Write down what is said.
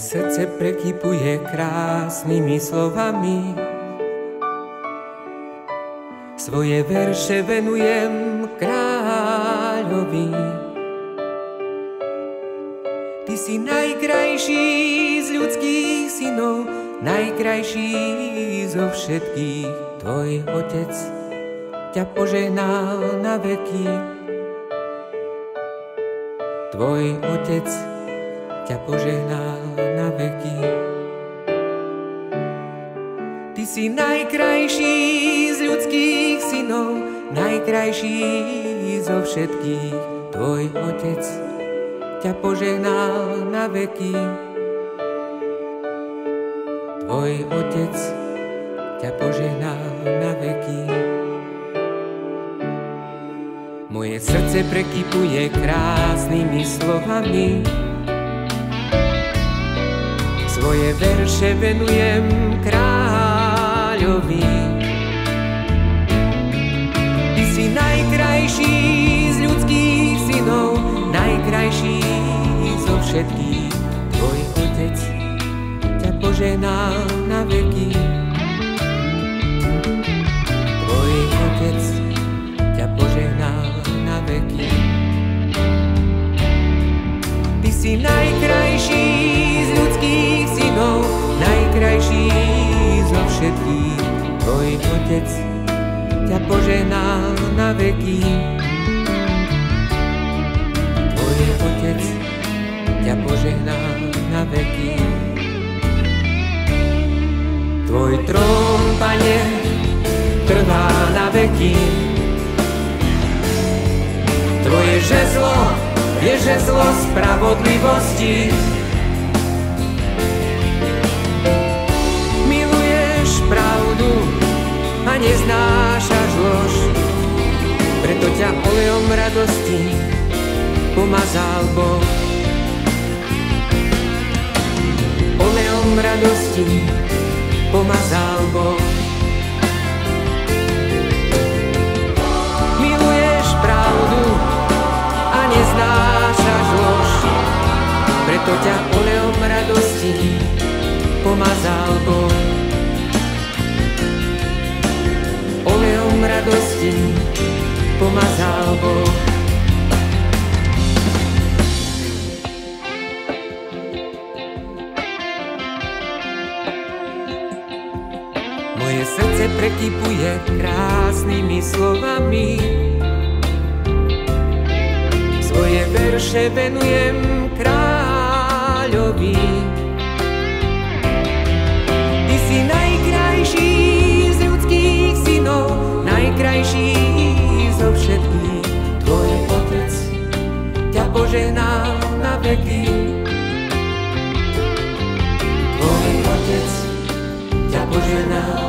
srdce prekypuje krásnymi slovami. Svoje verše venujem kráľovi. Ty si najkrajší z ľudských synov, najkrajší zo všetkých. Tvoj otec ťa požehnal na veky. Tvoj otec ťa požehnal na veky. Ty si najkrajší z ľudských synov, najkrajší zo všetkých. Tvoj otec ťa požehnal na veky. Tvoj otec ťa požehnal na veky. Moje srdce prekypuje krásnymi slovami. Svoje verše venujem kráľovi. Ty si najkrajší z ľudských synov, najkrajší zo všetkých. Tvoj otec ťa požehnal na veky. Tvoj otec ťa požehnal na veky. Ty si najkrajší z ľudských synov, najkrajší zo všetkých. Tvoj otec ťa požehnal na veky. Tvoj otec ťa požehnal na veky. Tvoj trón, Pane, trvá na veky. Tvoje žezlo je žezlo spravodlivosti. Miluješ pravdu a neznášaš lož, preto ťa olejom radosti pomazal Boh. Olejom radosti pomazal Boh. Miluješ pravdu a neznášaš lož, preto ťa olejom radosti pomazal Boh. Olejom radosti pomazal Boh. Moje srdce prekypuje krásnymi slovami. Svoje verše venujem kráľovi. Ty si najkrajší z ľudských synov, najkrajší zo všetkých. Tvoj otec ťa požehnal na veky. Tvoj otec ťa požehnal